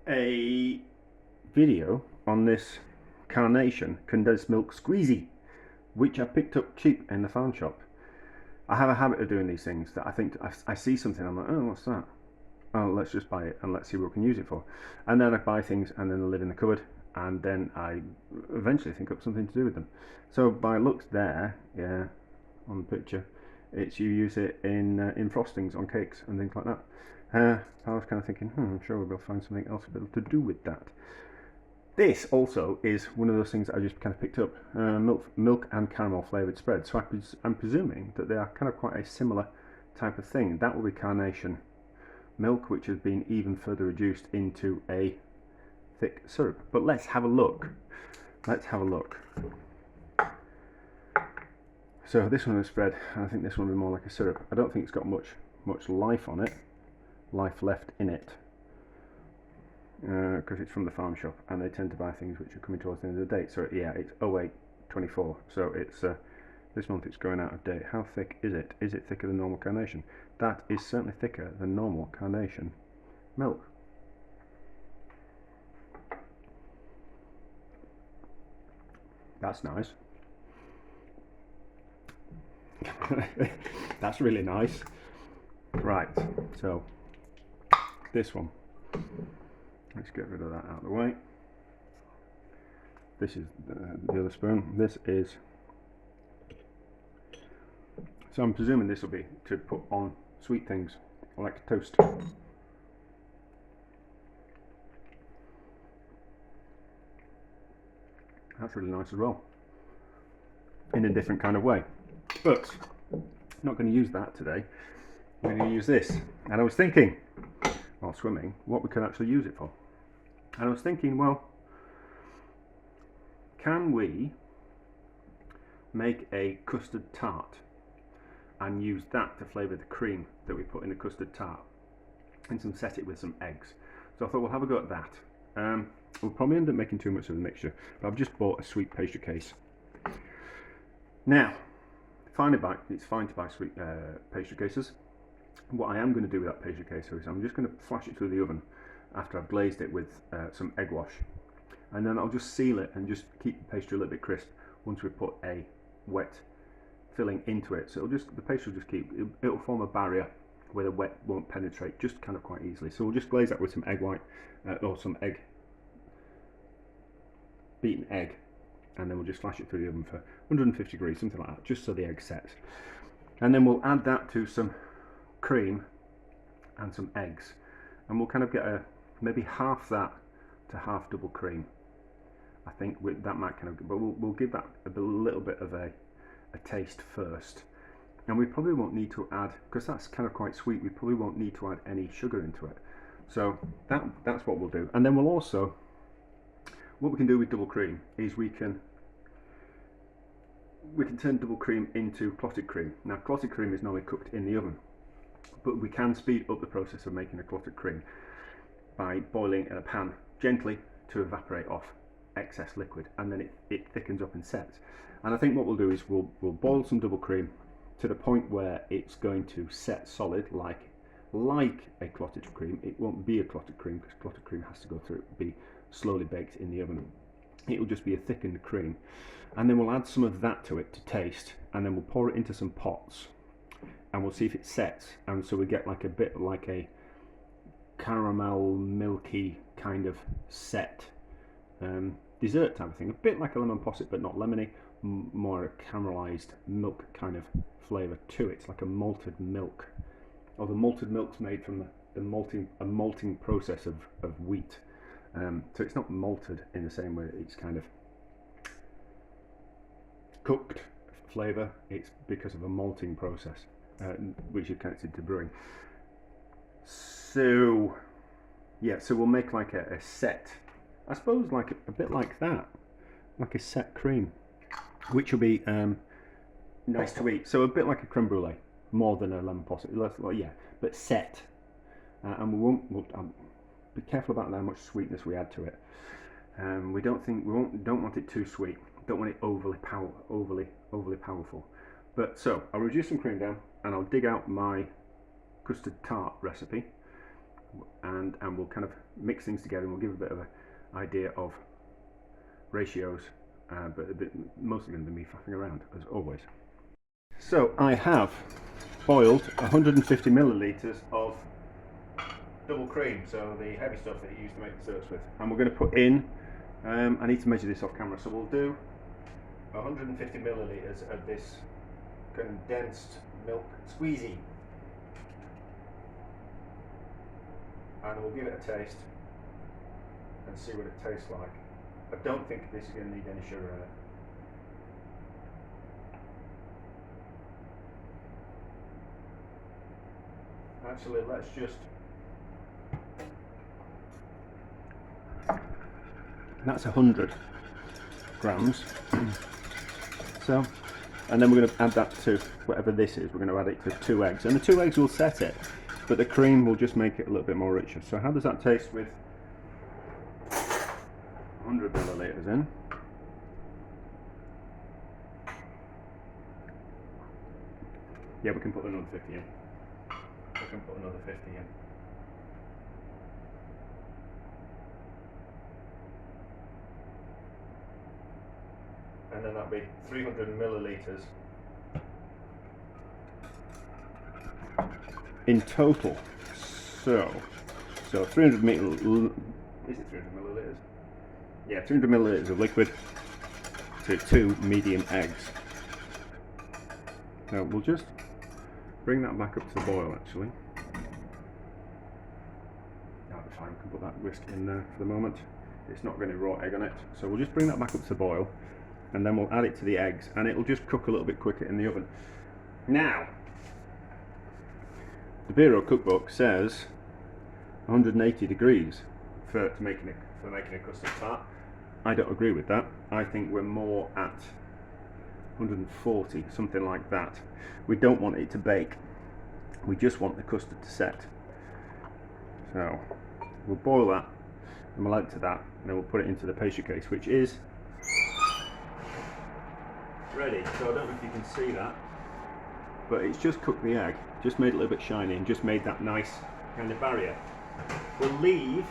a video on this Carnation condensed milk squeezy, which I picked up cheap in the farm shop. I have a habit of doing these things that I think I see something, I'm like, oh, what's that? Oh, let's just buy it and let's see what we can use it for. And then I buy things and then they live in the cupboard, and then I eventually think up something to do with them. So by looks there, yeah, on the picture, it's you use it in frostings on cakes and things like that. I was kind of thinking, I'm sure we'll be able to find something else to do with that. This also is one of those things that I just kind of picked up, milk and caramel flavoured spread. So I'm presuming that they are kind of quite a similar type of thing. That will be Carnation milk, which has been even further reduced into a thick syrup. But let's have a look. Let's have a look. So this one is spread, and I think this one will be more like a syrup. I don't think it's got much life on it, life left in it, because it's from the farm shop, and they tend to buy things which are coming towards the end of the date. So yeah, it's 08/24. So it's this month it's going out of date. How thick is it? Is it thicker than normal Carnation? That is certainly thicker than normal Carnation milk. That's nice. That's really nice. Right, so this one, let's get rid of that out of the way. This is the other spoon. This is, so I'm presuming this will be to put on sweet things like toast. That's really nice as well, in a different kind of way. But I'm not going to use that today. I'm going to use this. And I was thinking, while swimming, what we could actually use it for. And I was thinking, well, can we make a custard tart and use that to flavour the cream that we put in the custard tart, and set it with some eggs? So I thought we'll have a go at that. We'll probably end up making too much of the mixture, but I've just bought a sweet pastry case. Now, it's fine to buy sweet pastry cases. What I am going to do with that pastry case is I'm just going to flash it through the oven after I've glazed it with some egg wash, and then I'll just seal it and just keep the pastry a little bit crisp once we put a wet filling into it. So the pastry will just it'll form a barrier where the wet won't penetrate just kind of quite easily. So we'll just glaze that with some egg white or some beaten egg, and then we'll just flash it through the oven for 150 degrees, something like that, just so the egg sets. And then we'll add that to some cream and some eggs, and we'll kind of get maybe half that to half double cream. I think that might kind of, but we'll give that a little bit of a taste first. And we probably won't need to add, because that's kind of quite sweet, we probably won't need to add any sugar into it. So that's what we'll do. And then we'll also, what we can do with double cream is we can turn double cream into clotted cream. Now, clotted cream is normally cooked in the oven, but we can speed up the process of making a clotted cream by boiling in a pan gently to evaporate off excess liquid, and then it thickens up and sets. And I think what we'll do is we'll boil some double cream to the point where it's going to set solid like a clotted cream. It won't be a clotted cream because clotted cream has to go through, be slowly baked in the oven. It will just be a thickened cream, and then we'll add some of that to it to taste, and then we'll pour it into some pots, and we'll see if it sets. And so we get like a bit like a caramel milky kind of set dessert type of thing, a bit like a lemon posset but not lemony, more a caramelized milk kind of flavour to it. It's like a malted milk, or the malted milk's made from a malting process of wheat. So it's not malted in the same way, it's kind of cooked flavour. It's because of a malting process, which is connected to brewing. So yeah, so we'll make like a set, I suppose, like a bit like that, like a set cream, which will be nice to eat. So a bit like a creme brulee, more than a lemon posset, yeah, but set. And we'll be careful about how much sweetness we add to it. We don't want it too sweet. Don't want it overly powerful. But so I'll reduce some cream down, and I'll dig out my custard tart recipe, and we'll kind of mix things together, and we'll give a bit of an idea of ratios, but mostly going to be me faffing around as always. So I have boiled 150 millilitres of double cream, so the heavy stuff that you use to make desserts with, and we're going to put in, I need to measure this off camera, so we'll do 150 millilitres of this condensed milk squeezy, and we'll give it a taste and see what it tastes like. I don't think this is going to need any sugar in it. Actually, let's just, that's 100 grams. So, and then we're going to add that to whatever this is. We're going to add it to 2 eggs, and the 2 eggs will set it, but the cream will just make it a little bit more richer. So how does that taste with 100 millilitres in? Yeah, we can put another 50 in. We can put another 50 in. And then that'll be 300 millilitres in total. So 300 millilitres. Is it 300 millilitres? Yeah, 300 millilitres of liquid to 2 medium eggs. Now we'll just bring that back up to the boil actually. That'll be fine, we can put that whisk in there for the moment. It's not going to raw egg on it, so we'll just bring that back up to the boil, and then we'll add it to the eggs, and it'll just cook a little bit quicker in the oven. Now, the Bureau cookbook says 180 degrees for making a custard tart. I don't agree with that. I think we're more at 140, something like that. We don't want it to bake. We just want the custard to set. So we'll boil that, and we'll add it to that, and then we'll put it into the pastry case, which is ready. So I don't know if you can see that, but it's just cooked the egg, just made it a little bit shiny, and just made that nice kind of barrier. We'll leave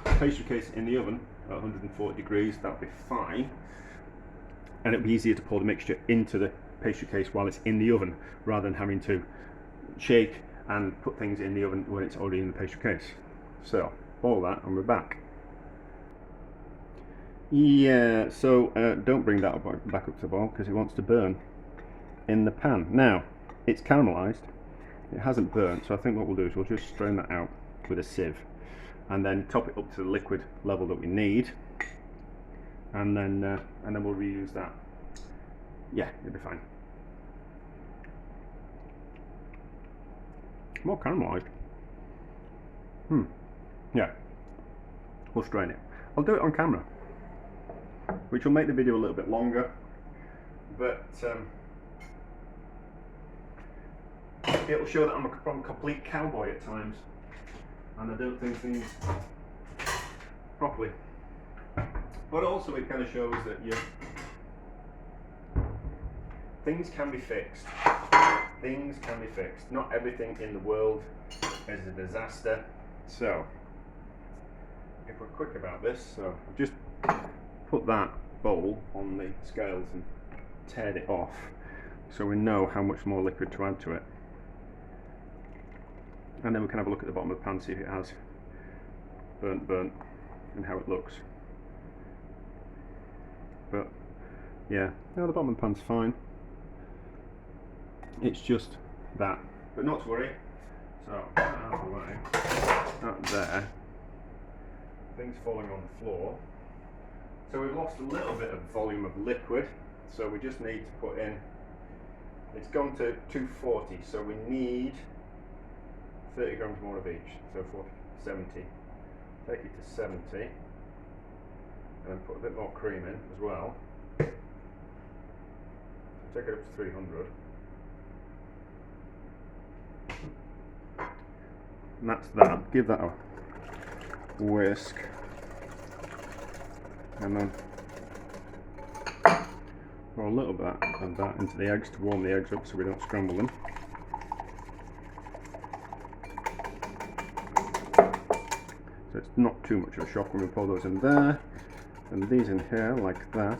the pastry case in the oven at 140 degrees, that'll be fine, and it'll be easier to pour the mixture into the pastry case while it's in the oven, rather than having to shake and put things in the oven when it's already in the pastry case. So boil that, and we're back. Yeah, so don't bring that back up to the boil, because it wants to burn in the pan. Now, it's caramelised, it hasn't burnt, so I think what we'll do is we'll just strain that out with a sieve, and then top it up to the liquid level that we need, and then we'll reuse that. Yeah, it'll be fine. More caramelised. Yeah, we'll strain it. I'll do it on camera, which will make the video a little bit longer, but it'll show that I'm a complete cowboy at times, and I don't think things properly. But also it kind of shows that things can be fixed. Things can be fixed. Not everything in the world is a disaster. So, if we're quick about this, so I've just put that bowl on the scales and teared it off, so we know how much more liquid to add to it. And then we can have a look at the bottom of the pan, see if it has burnt, and how it looks. But yeah, no, the bottom of the pan's fine. It's just that, but not to worry. So out of the way, that there, things falling on the floor. So we've lost a little bit of volume of liquid, so we just need to put in, it's gone to 240, so we need 30 grams more of each, so 40, 70. Take it to 70, and then put a bit more cream in as well. Take it up to 300. And that's that. Give that a whisk, and then pour a little bit of that into the eggs to warm the eggs up so we don't scramble them. not too much of a shock when we pour those in there, and these in here like that.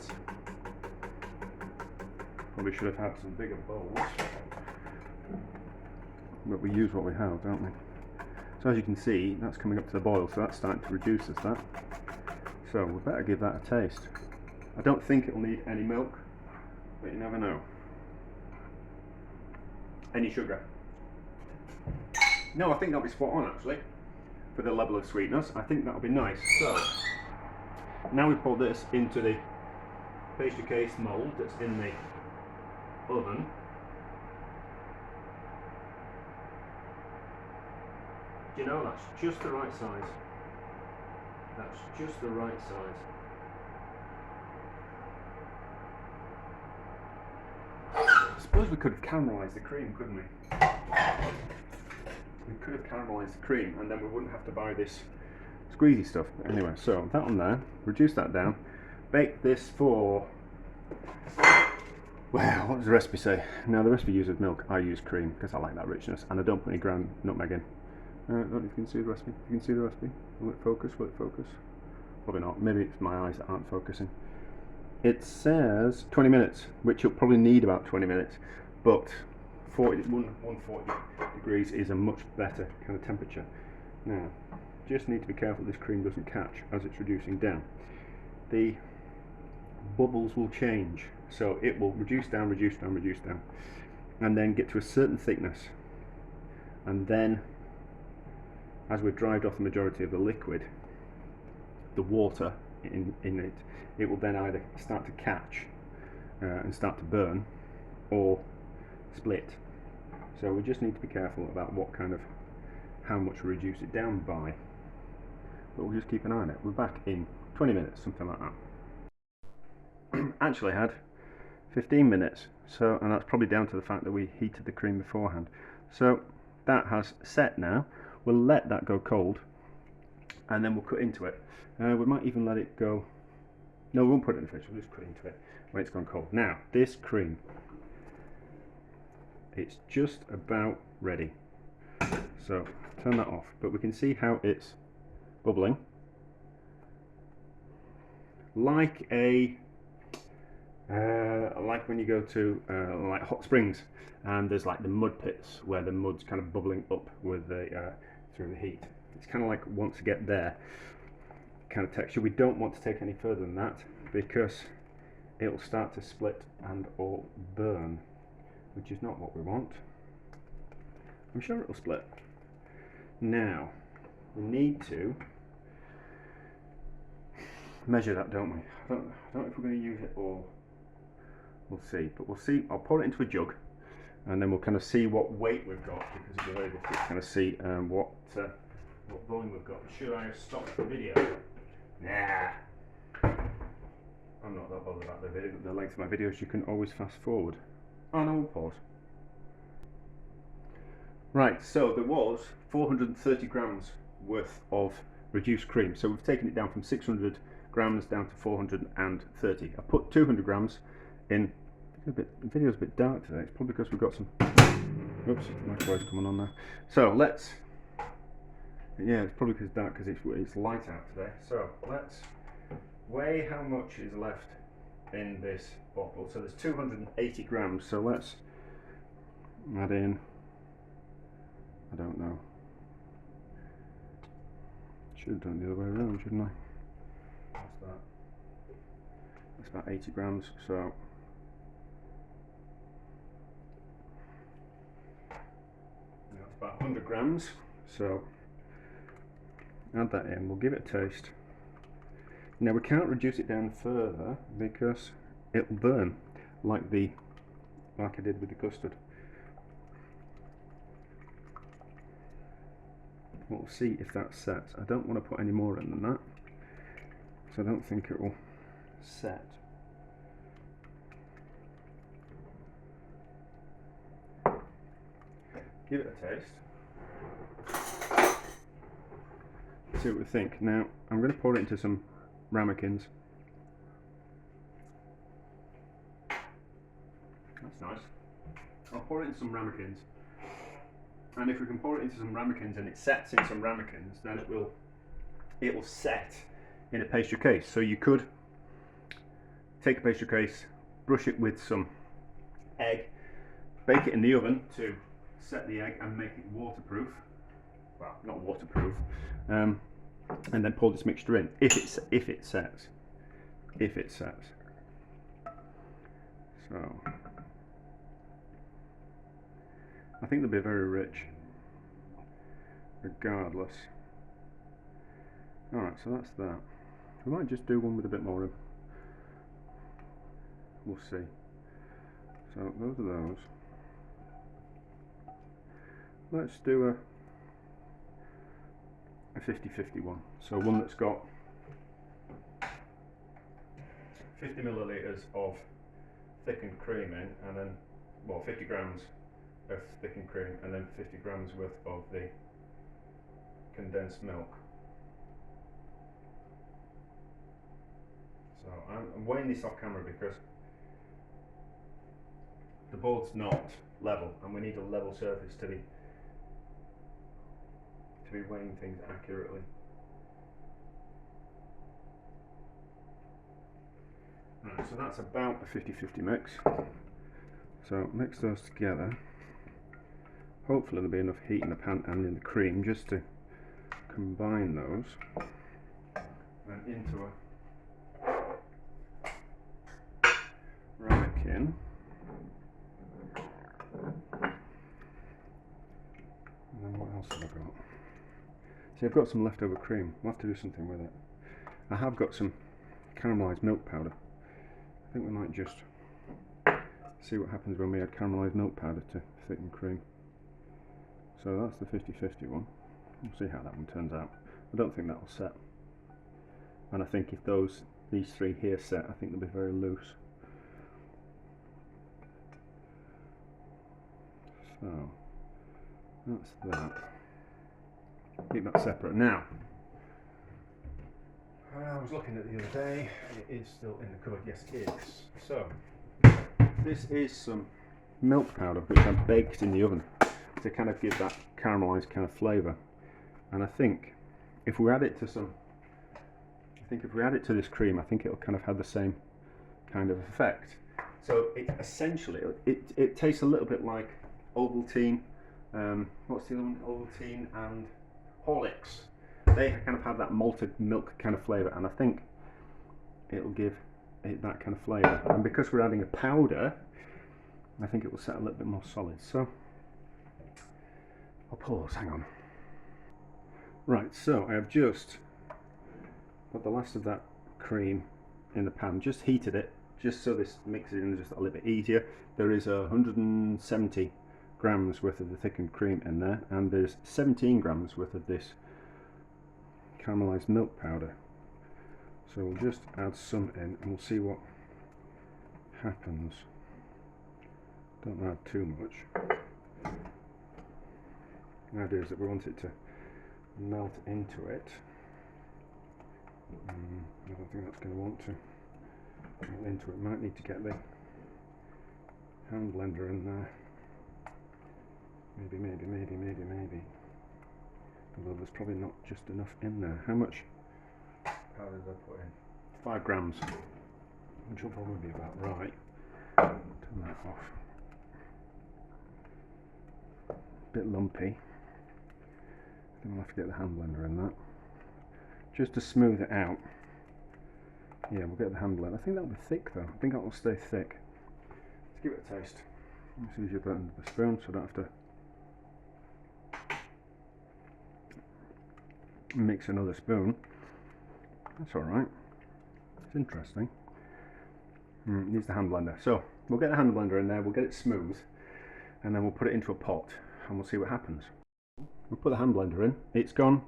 Probably should have had some bigger bowls, but we use what we have, don't we? So as you can see, that's coming up to the boil, so that's starting to reduce as that. So we better give that a taste. I don't think it'll need any milk, but you never know. Any sugar? No, I think that'll be spot on actually, for the level of sweetness. I think that'll be nice. So, now we pour this into the pastry case mould that's in the oven. Do you know, that's just the right size. That's just the right size. I suppose we could have caramelised the cream, couldn't we? We could have caramelised the cream and then we wouldn't have to buy this squeezy stuff. But anyway, so that one there, reduce that down, bake this for, well, what does the recipe say? Now the recipe uses milk, I use cream because I like that richness, and I don't put any ground nutmeg in. I don't know if you can see the recipe. You can see the recipe? Will it focus? Will it focus? Probably not. Maybe it's my eyes that aren't focusing. It says 20 minutes, which you'll probably need about 20 minutes, but 140 degrees is a much better kind of temperature. Now, just need to be careful this cream doesn't catch as it's reducing down. The bubbles will change, so it will reduce down, reduce down, reduce down, and then get to a certain thickness, and then as we've dried off the majority of the liquid, the water in it, it will then either start to catch and start to burn, or split. So we just need to be careful about what kind of, how much we reduce it down by, but we'll just keep an eye on it. We're back in 20 minutes, something like that. Actually had 15 minutes, so, and that's probably down to the fact that we heated the cream beforehand. So that has set now. We'll let that go cold and then we'll cut into it. We might even let it go, no, we won't put it in the fridge, we'll just cut into it when it's gone cold. Now, this cream, it's just about ready. So turn that off, but we can see how it's bubbling. Like a, like when you go to like hot springs and there's like the mud pits where the mud's kind of bubbling up with the through the heat. It's kind of like wants to get there kind of texture. We don't want to take any further than that because it'll start to split and or burn, which is not what we want. I'm sure it'll split. Now we need to measure that, don't we? I don't know if we're going to use it all. We'll see, but we'll see. I'll pour it into a jug and then we'll kind of see what weight we've got, because it'll be very difficult to kind of see what volume we've got. Should I have stopped the video? Nah, I'm not that bothered about the length of my videos. You can always fast forward. Oh no, we'll pause. Right, so there was 430 grams worth of reduced cream, so we've taken it down from 600 grams down to 430. I put 200 grams in. The video's a bit dark today. It's probably because we've got some, oops, microwave's coming on now. So let's, yeah, it's probably because it's dark because it's light out today. So let's weigh how much is left in this bottle. So there's 280 grams, so let's add in, I don't know, should have done it the other way around, shouldn't I? What's that? That's about 80 grams, so that's about 100 grams, so add that in, we'll give it a taste. Now we can't reduce it down further because it'll burn like I did with the custard. We'll see if that sets. I don't want to put any more in than that, so I don't think it will set. Give it a taste. See what we think. Now I'm going to pour it into some ramekins. That's nice. I'll pour it into some ramekins, and if we can pour it into some ramekins and it sets in some ramekins, then it will it will set in a pastry case. So you could take a pastry case, brush it with some egg, bake it in the oven to set the egg and make it waterproof. Well, not waterproof, and then pour this mixture in. If it sets. So I think they'll be very rich, regardless. Alright, so that's that. We might just do one with a bit more in. We'll see. So those are those. Let's do a 50-50 one. So one that's got 50 millilitres of thickened cream in, and then, well, 50 grams of thickened cream, and then 50 grams worth of the condensed milk. So I'm weighing this off camera because the board's not level, and we need a level surface to be weighing things accurately. Right, so that's about a 50-50 mix. So mix those together. Hopefully there'll be enough heat in the pan and in the cream just to combine those and into a ramekin. And then what else have I got? See, I've got some leftover cream. I'll have to do something with it. I have got some caramelised milk powder. I think we might just see what happens when we add caramelised milk powder to thicken cream. So that's the 50-50 one. We'll see how that one turns out. I don't think that'll set. And I think if these three here set, I think they'll be very loose. So that's that. Keep that separate. Now, I was looking at it the other day. It is still in the cupboard. Yes, it is. So this is some milk powder which I baked in the oven to kind of give that caramelised kind of flavour. And I think if we add it to this cream, I think it'll kind of have the same kind of effect. So it essentially it tastes a little bit like Ovaltine. What's the other one? Ovaltine and Horlicks. They kind of have that malted milk kind of flavour, and I think it'll give it that kind of flavour. And because we're adding a powder, I think it will set a little bit more solid. So I'll pause. Hang on. Right, so I have just put the last of that cream in the pan, just heated it, just so this mixes in just a little bit easier. There is 170 grams worth of the thickened cream in there, and there's 17 grams worth of this caramelised milk powder. So we'll just add some in and we'll see what happens. Don't add too much. The idea is that we want it to melt into it. I don't think that's going to want to melt into it. Might need to get the hand blender in there. Maybe. Although there's probably not just enough in there. How much powder did I put in? 5 grams, which will probably be about right. Turn that off. Bit lumpy. Then we'll have to get the hand blender in that. Just to smooth it out. Yeah, we'll get the hand blender. I think that'll be thick though. I think that will stay thick. Let's give it a taste. Let's use your button with the spoon so I don't have to mix another spoon. That's alright. It's interesting. It needs the hand blender. So we'll get the hand blender in there, we'll get it smooth, and then we'll put it into a pot and we'll see what happens. We'll put the hand blender in. It's gone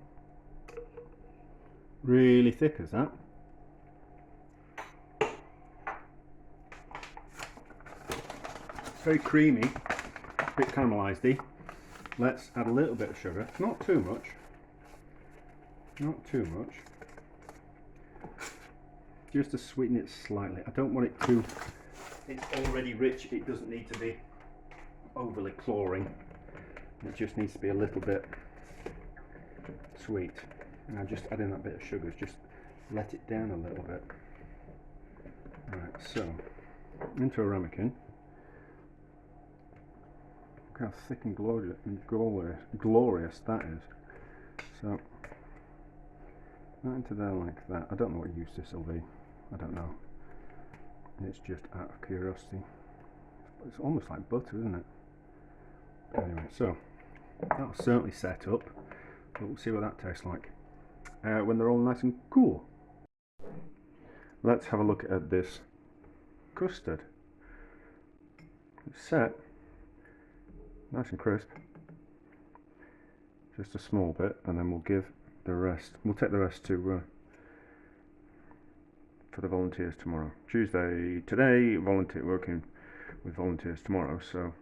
really thick as that. It's very creamy, a bit caramelised-y. Let's add a little bit of sugar, not too much. Not too much. Just to sweeten it slightly. I don't want it too... It's already rich, it doesn't need to be overly cloying. It just needs to be a little bit sweet. Now just add in that bit of sugar, just let it down a little bit. Right, so into a ramekin. Look how thick and glorious that is. So that into there like that. I don't know what use this will be. I don't know. It's just out of curiosity. It's almost like butter, isn't it? Anyway, so that'll certainly set up. But we'll see what that tastes like when they're all nice and cool. Let's have a look at this custard. It's set, nice and crisp. Just a small bit, and then we'll give the rest. We'll take the rest to for the volunteers tomorrow. Tuesday today, working with volunteers tomorrow, so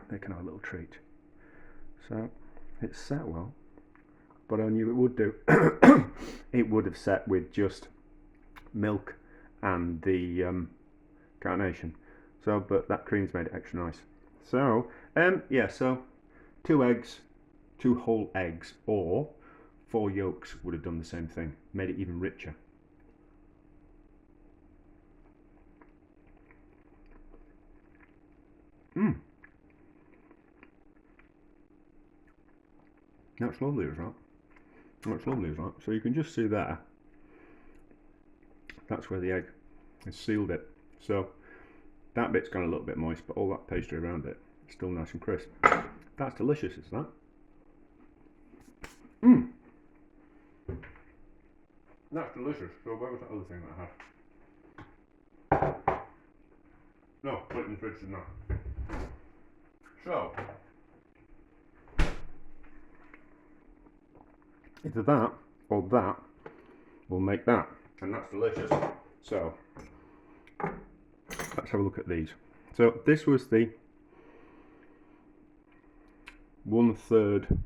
they can have a little treat. So it's set well, but I knew it would do. It would have set with just milk and the carnation. So, but that cream's made it extra nice. So, yeah. So, 2 eggs, 2 whole eggs, or 4 yolks would have done the same thing. Made it even richer. That's lovely, is that? That's lovely, is that? So you can just see there. That's where the egg has sealed it. So that bit's gone a little bit moist, but all that pastry around it is still nice and crisp. That's delicious, is that? That's delicious. So where was that other thing that I had? No, put it in the fridge, didn't I? So either that or that will make that, and that's delicious. So let's have a look at these. So this was the 1/3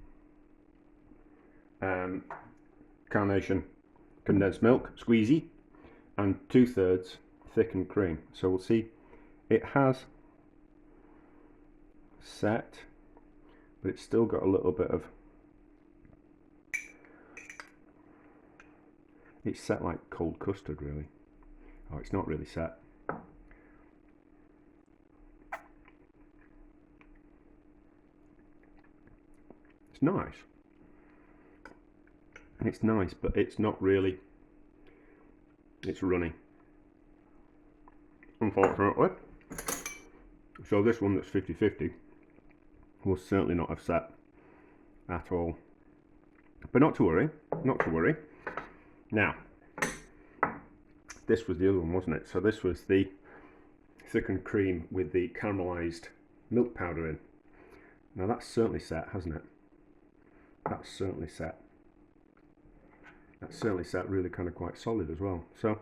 carnation condensed milk, squeezy, and 2/3 thickened cream. So we'll see it has set, but it's still got a little bit of, it's set like cold custard really. Oh, it's not really set. It's nice. It's nice, but it's not really, it's runny, unfortunately. So this one that's 50/50 will certainly not have set at all. But not to worry, not to worry. Now, this was the other one, wasn't it? So this was the thickened cream with the caramelised milk powder in. Now that's certainly set, hasn't it? That's certainly set. That's certainly set really kind of quite solid as well. So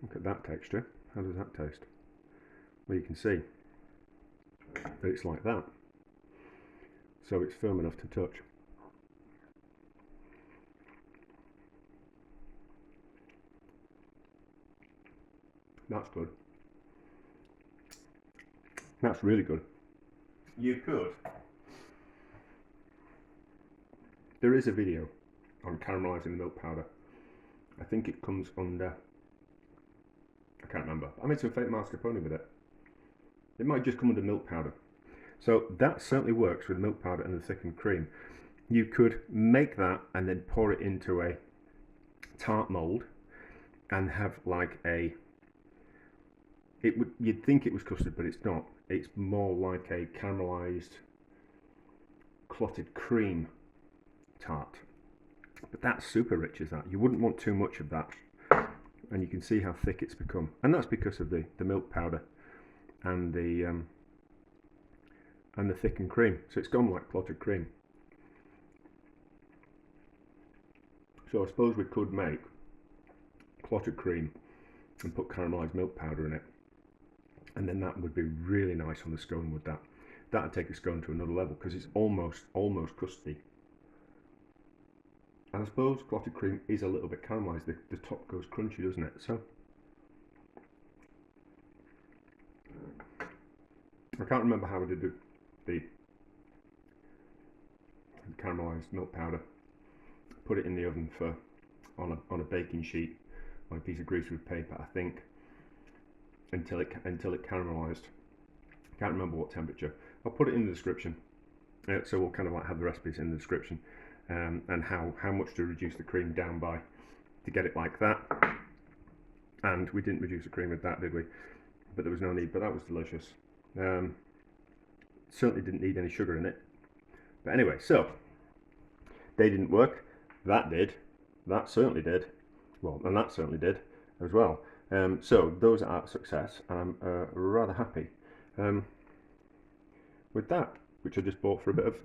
look at that texture. How does that taste? Well, you can see that it's like that. So it's firm enough to touch. That's good. That's really good. You could. There is a video on caramelising the milk powder. I think it comes under, I can't remember. I made some fake mascarpone with it. It might just come under milk powder. So that certainly works with milk powder and the thickened cream. You could make that and then pour it into a tart mould and have like a, you'd think it was custard, but it's not. It's more like a caramelised clotted cream tart. But that's super rich, is that? You wouldn't want too much of that. And you can see how thick it's become. And that's because of the milk powder and the thickened cream. So it's gone like clotted cream. So I suppose we could make clotted cream and put caramelised milk powder in it. And then that would be really nice on the scone, would that? That would take a scone to another level because it's almost custardy. And I suppose clotted cream is a little bit caramelised. The top goes crunchy, doesn't it? So I can't remember how I did the caramelised milk powder. put it in the oven for on a baking sheet, on a piece of greaseproof paper, I think, until it caramelized. Can't remember what temperature. I'll put it in the description, so we'll kind of like have the recipes in the description, and how much to reduce the cream down by to get it like that. And we didn't reduce the cream with that, did we? But there was no need. But that was delicious. Certainly didn't need any sugar in it. But anyway, so they didn't work. That did. That certainly did. Well, and that certainly did as well. So those are a success, and I'm rather happy with that, which I just bought for a bit of